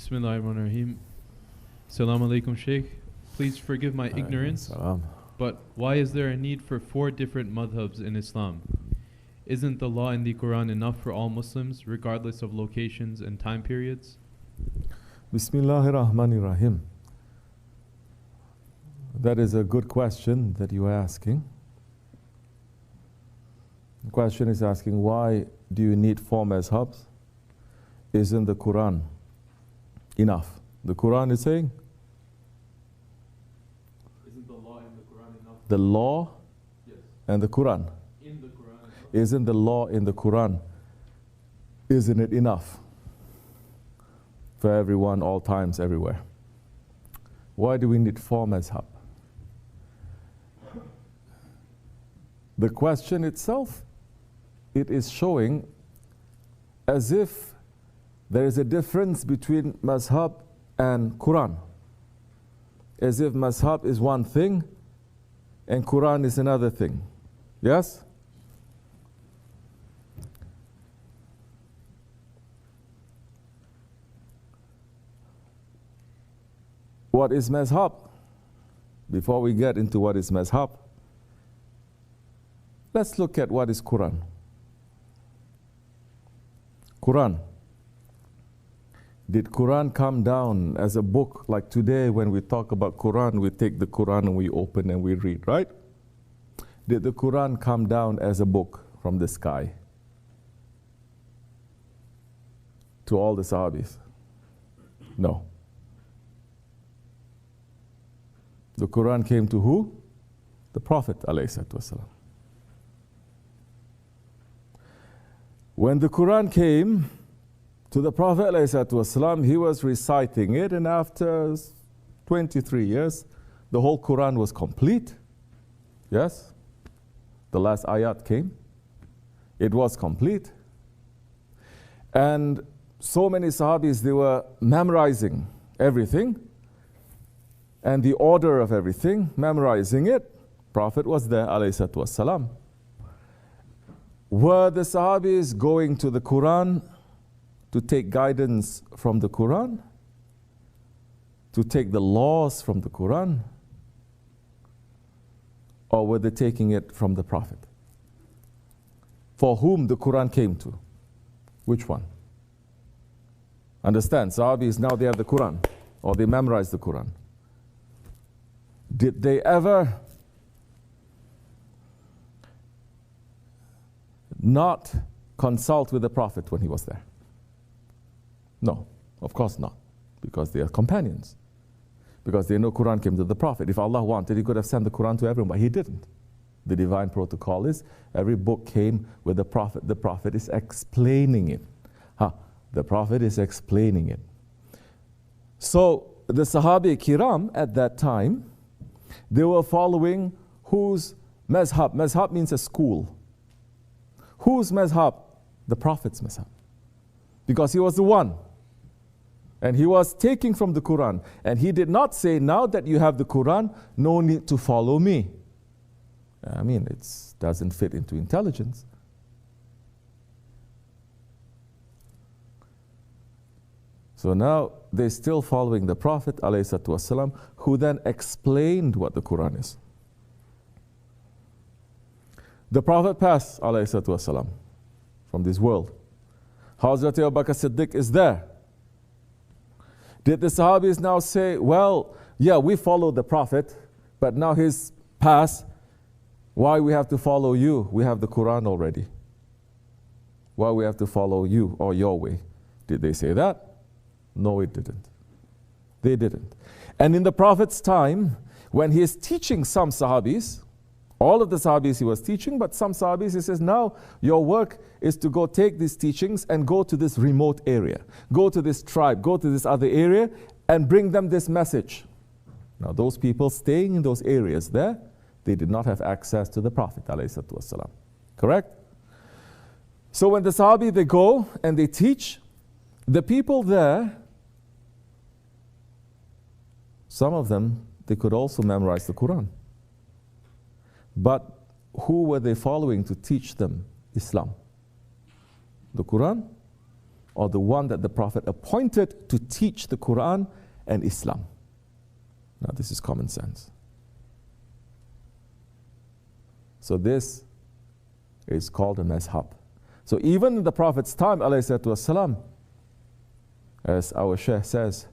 Bismillahirrahmanirrahim. Assalamu alaikum, Shaykh. Please forgive my ignorance, but why is there a need for 4 different madhhabs in Islam? Isn't the law in the Quran enough for all Muslims, regardless of locations and time periods? Bismillahirrahmanirrahim. That is a good question that you are asking. The question is asking, why do you need 4 mazhabs? Isn't the Quran enough? The Quran is saying? Isn't the law in the Quran enough? The law and the Quran. In the Quran. Isn't the law in the Quran, isn't it enough for everyone, all times, everywhere? Why do we need 4 mazhab? The question itself, it is showing as if there is a difference between mazhab and Quran. As if mazhab is one thing and Quran is another thing. Yes? What is mazhab? Before we get into what is mazhab, let's look at what is Quran. Quran. Did Quran come down as a book like today when we talk about Quran, we take the Quran and we open and we read, right? Did the Quran come down as a book from the sky to all the Sahabis? No. The Quran came to who? The Prophet ﷺ. When the Quran came to the Prophet ﷺ, he was reciting it, and after 23 years, the whole Quran was complete. Yes? The last ayat came. It was complete. And so many Sahabis, they were memorizing everything, and the order of everything, memorizing it. Prophet was there, ﷺ. Were the Sahabis going to the Quran to take guidance from the Quran? To take the laws from the Quran? Or were they taking it from the Prophet? For whom the Quran came to? Which one? Understand, Sahabis, now they have the Quran, or they memorize the Quran. Did they ever not consult with the Prophet when he was there? No, of course not, because they are companions. Because they know Quran came to the Prophet. If Allah wanted, He could have sent the Quran to everyone, but He didn't. The divine protocol is every book came with the Prophet. The Prophet is explaining it. The Prophet is explaining it. So the Sahabi Kiram at that time, they were following whose mazhab? Mazhab means a school. Whose mazhab? The Prophet's mazhab. Because he was the one. And he was taking from the Quran. And he did not say, now that you have the Quran, no need to follow me. I mean, it doesn't fit into intelligence. So now they're still following the Prophet ﷺ, who then explained what the Quran is. The Prophet passed ﷺ from this world. Hazrat Abu Bakr Siddiq is there. Did the Sahabis now say, well, yeah, we follow the Prophet, but now he's passed, why we have to follow you? We have the Quran already. Why we have to follow you or your way? Did they say that? No, it didn't. They didn't. And in the Prophet's time, when he is teaching some Sahabis, all of the Sahabis he was teaching, but some Sahabis he says, now your work is to go take these teachings and go to this remote area. Go to this tribe, go to this other area and bring them this message. Now those people staying in those areas there, they did not have access to the Prophet ﷺ. Correct? So when the Sahabi, they go and they teach, the people there, some of them, they could also memorize the Quran. But who were they following to teach them Islam? The Quran or the one that the Prophet appointed to teach the Quran and Islam. Now this is common sense. So this is called a mazhab. So even in the Prophet's time, ﷺ, as our Shaykh says,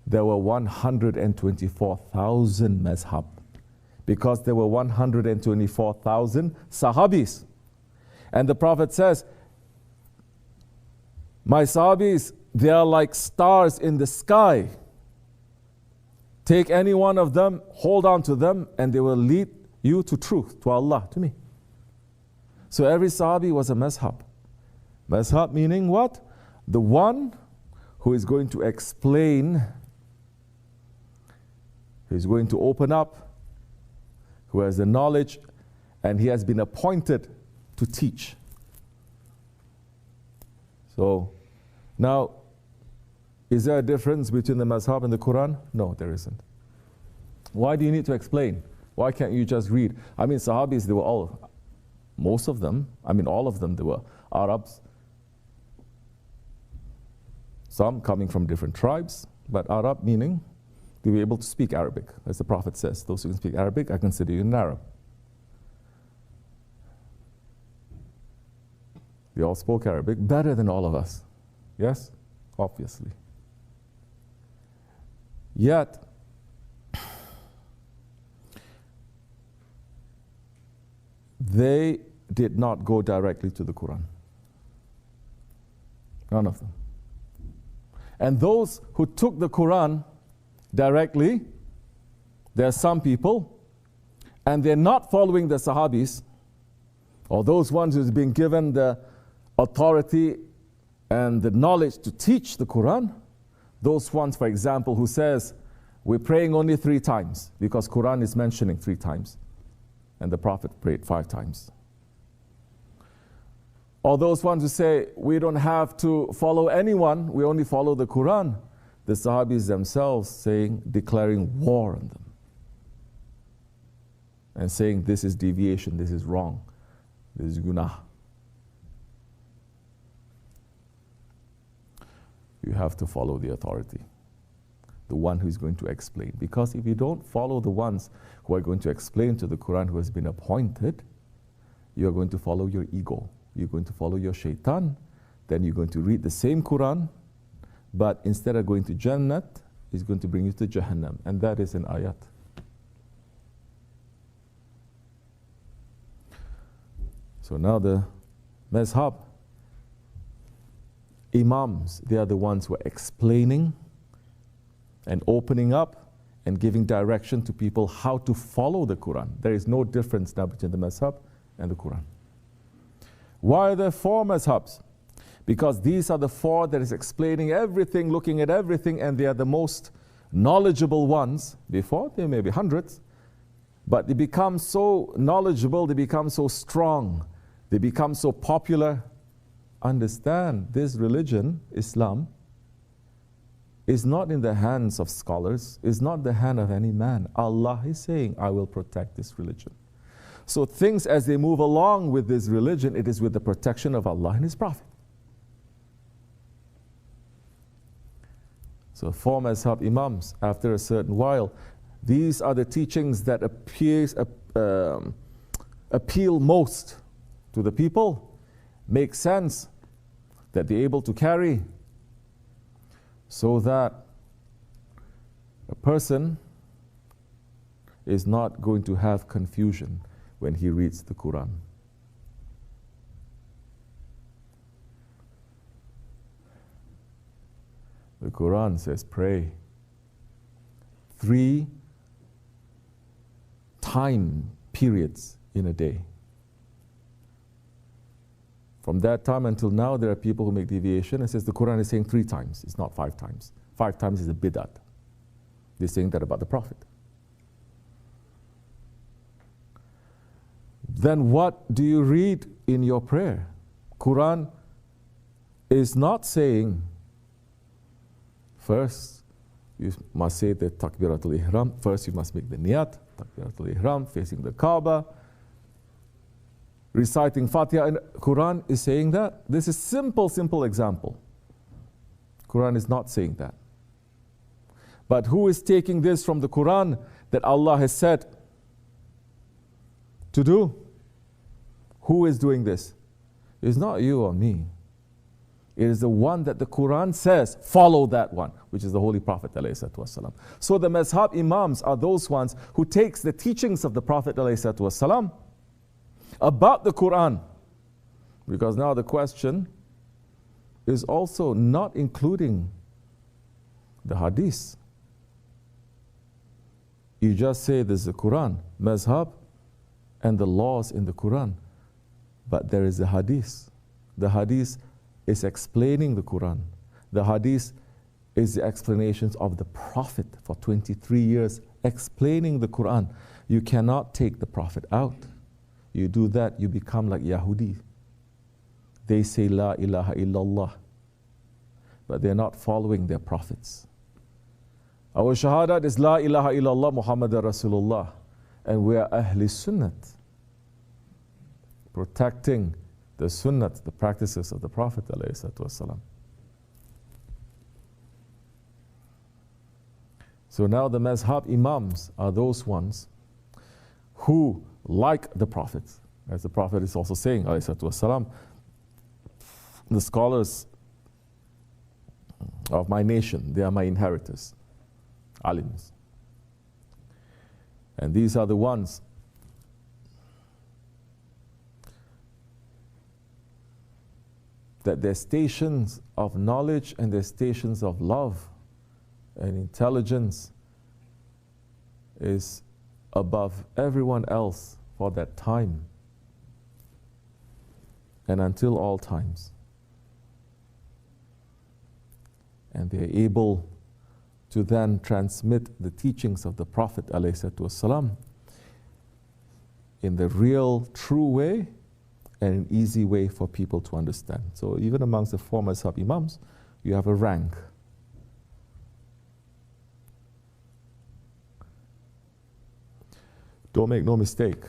there were 124,000 mazhab, because there were 124,000 sahabis. And the Prophet says, my sahabis, they are like stars in the sky. Take any one of them, hold on to them, and they will lead you to truth, to Allah, to me. So every sahabi was a mazhab. Mazhab meaning what? The one who is going to explain, who is going to open up, who has the knowledge, and he has been appointed to teach. So now, is there a difference between the mazhab and the Quran? No, there isn't. Why do you need to explain? Why can't you just read? I mean, Sahabis, they were all, most of them, I mean all of them, they were Arabs. Some coming from different tribes, but Arab meaning they were able to speak Arabic. As the Prophet says, those who can speak Arabic, I consider you an Arab. They all spoke Arabic better than all of us. Yes? Obviously. Yet, they did not go directly to the Quran. None of them. And those who took the Quran directly, there are some people, and they're not following the Sahabis, or those ones who's been given the authority and the knowledge to teach the Quran. Those ones, for example, who says, we're praying only 3 times, because Quran is mentioning 3 times, and the Prophet prayed 5 times. Or those ones who say, we don't have to follow anyone, we only follow the Quran. The Sahabis themselves saying, declaring war on them. And saying, this is deviation, this is wrong, this is gunah. You have to follow the authority, the one who is going to explain. Because if you don't follow the ones who are going to explain to the Quran, who has been appointed, you are going to follow your ego. You're going to follow your shaitan. Then you're going to read the same Quran, but instead of going to Jannat, it's going to bring you to Jahannam. And that is an ayat. So now the mazhab, imams, they are the ones who are explaining and opening up and giving direction to people how to follow the Quran. There is no difference now between the mazhab and the Quran. Why are there 4 mazhabs? Because these are the 4 that is explaining everything, looking at everything, and they are the most knowledgeable ones. Before, there may be hundreds, but they become so knowledgeable, they become so strong, they become so popular. Understand, this religion, Islam, is not in the hands of scholars, is not the hand of any man. Allah is saying, I will protect this religion. So things as they move along with this religion, it is with the protection of Allah and His Prophet. So 4 mazhab imams, after a certain while, these are the teachings that appeal most to the people, make sense, that they're able to carry, so that a person is not going to have confusion when he reads the Quran. The Quran says pray 3 time periods in a day. From that time until now, there are people who make deviation and says the Quran is saying 3 times, it's not 5 times. 5 times is a bid'at. They're saying that about the Prophet. Then what do you read in your prayer? Quran is not saying, first you must say the Takbiratul Ihram, first you must make the niyat, Takbiratul Ihram, facing the Kaaba, reciting Fatiha, and Quran is saying that. This is simple example. Quran is not saying that. But who is taking this from the Quran that Allah has said to do? Who is doing this? It's not you or me. It is the one that the Quran says, follow that one, which is the Holy Prophet ﷺ. So the Mazhab Imams are those ones who takes the teachings of the Prophet ﷺ about the Quran. Because now the question is also not including the Hadith. You just say there's the Quran, Mazhab, and the laws in the Quran. But there is the Hadith. The Hadith is explaining the Quran. The Hadith is the explanations of the Prophet for 23 years explaining the Quran. You cannot take the Prophet out. You do that, you become like Yahudi. They say La ilaha illallah, but they're not following their prophets. Our shahadat is La ilaha illallah Muhammadur Rasulullah, and we are Ahli Sunnat, protecting the Sunnat, the practices of the Prophet ﷺ. So now the Mazhab Imams are those ones who like the Prophet, as the Prophet is also saying ﷺ, the scholars of my nation, they are my inheritors, alims. And these are the ones that their stations of knowledge and their stations of love and intelligence is above everyone else for that time and until all times. And they are able to then transmit the teachings of the Prophet ﷺ in the real, true way and an easy way for people to understand. So even amongst the four Mazhab Imams, you have a rank. Don't make no mistake,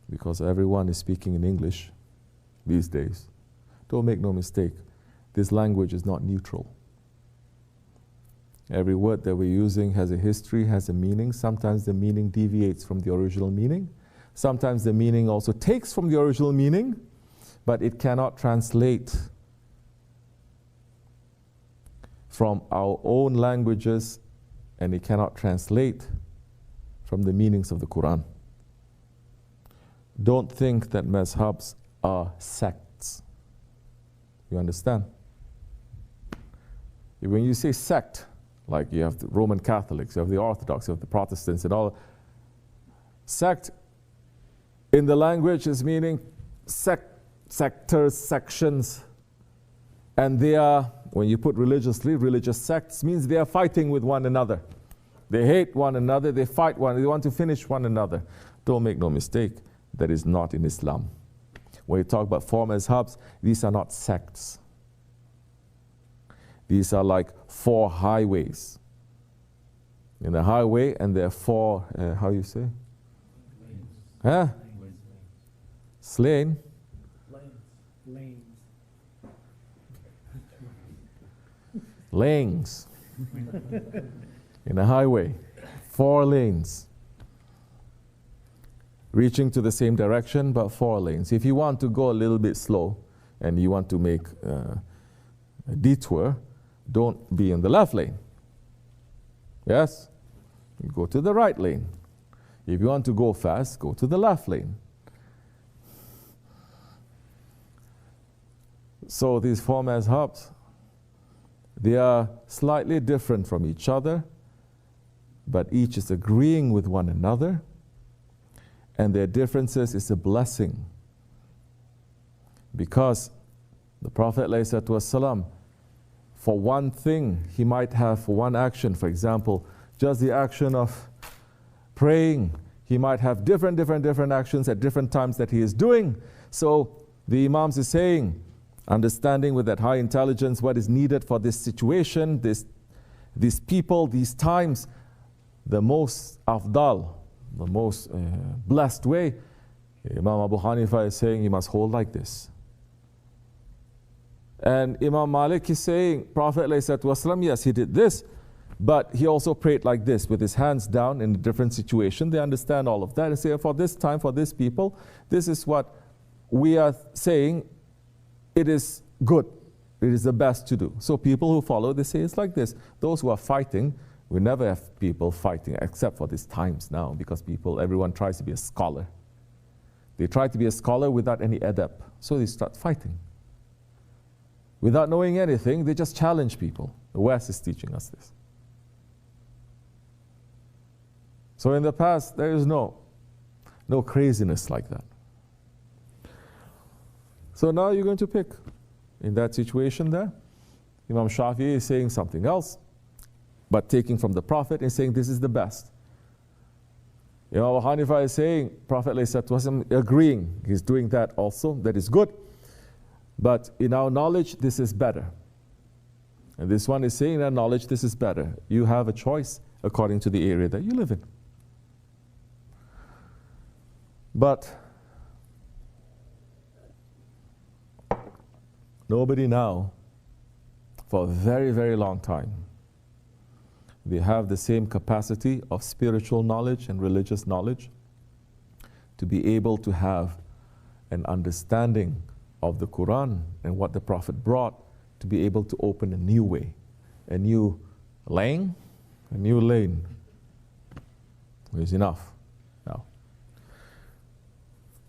because everyone is speaking in English these days. Don't make no mistake, this language is not neutral. Every word that we're using has a history, has a meaning. Sometimes the meaning deviates from the original meaning. Sometimes the meaning also takes from the original meaning, but it cannot translate from our own languages, and it cannot translate from the meanings of the Quran. Don't think that mazhabs are sects. You understand? When you say sect, like you have the Roman Catholics, you have the Orthodox, you have the Protestants and all, sect in the language is meaning sectors, sections, and they are, when you put religiously, religious sects means they are fighting with one another. They hate one another, they fight one, they want to finish one another. Don't make no mistake, that is not in Islam. When you talk about four mazhabs, these are not sects. These are like four highways. In a highway, and there are four, how you say? Lanes. Huh? Slain? Lanes. Lanes. In a highway, 4 lanes. Reaching to the same direction, but 4 lanes. If you want to go a little bit slow, and you want to make a detour, don't be in the left lane. Yes? You go to the right lane. If you want to go fast, go to the left lane. So these four mazhabs, they are slightly different from each other, but each is agreeing with one another, and their differences is a blessing. Because the Prophet ﷺ, for one thing, he might have for one action, for example, just the action of praying, he might have different actions at different times that he is doing. So the Imams is saying, understanding with that high intelligence what is needed for this situation, these people, these times, the most afdal, the most blessed way, Imam Abu Hanifa is saying you must hold like this. And Imam Malik is saying, Prophet ﷺ, yes, he did this, but he also prayed like this, with his hands down in a different situation. They understand all of that and say, for this time, for this people, this is what we are saying, it is good. It is the best to do. So people who follow, they say it's like this. Those who are fighting, we never have people fighting except for these times now, because everyone tries to be a scholar. They try to be a scholar without any adab. So they start fighting. Without knowing anything, they just challenge people. The West is teaching us this. So in the past, there is no craziness like that. So now you're going to pick. In that situation there, Imam Shafi'i is saying something else, but taking from the Prophet and saying this is the best. Imam Abu Hanifa is saying, Prophet ﷺ agreeing, he's doing that also, that is good. But in our knowledge, this is better. And this one is saying in our knowledge, this is better. You have a choice according to the area that you live in. But nobody now, for a very, very long time, they have the same capacity of spiritual knowledge and religious knowledge to be able to have an understanding of the Quran and what the Prophet brought, to be able to open a new way, a new lane. Is enough now.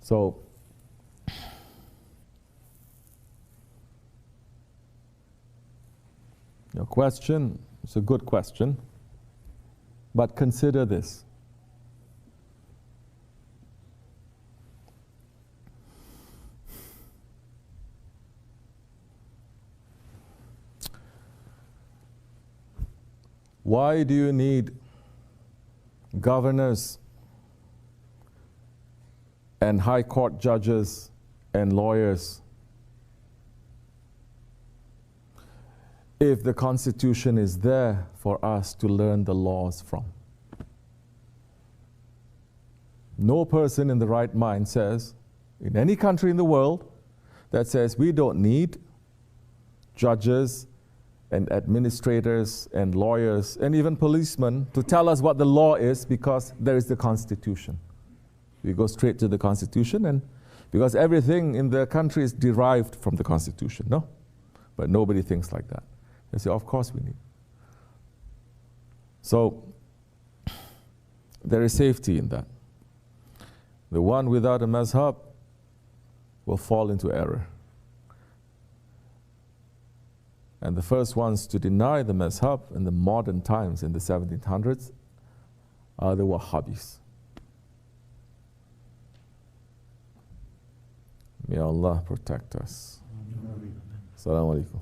So, your question is a good question, but consider this. Why do you need governors and high court judges and lawyers if the Constitution is there for us to learn the laws from? No person in the right mind says, in any country in the world, that says we don't need judges and administrators and lawyers and even policemen to tell us what the law is, because there is the Constitution. We go straight to the Constitution, and because everything in the country is derived from the Constitution, no? But nobody thinks like that. They say, of course we need. So, there is safety in that. The one without a mazhab will fall into error. And the first ones to deny the mazhab in the modern times, in the 1700s, are the Wahhabis. May Allah protect us. Assalamu alaikum.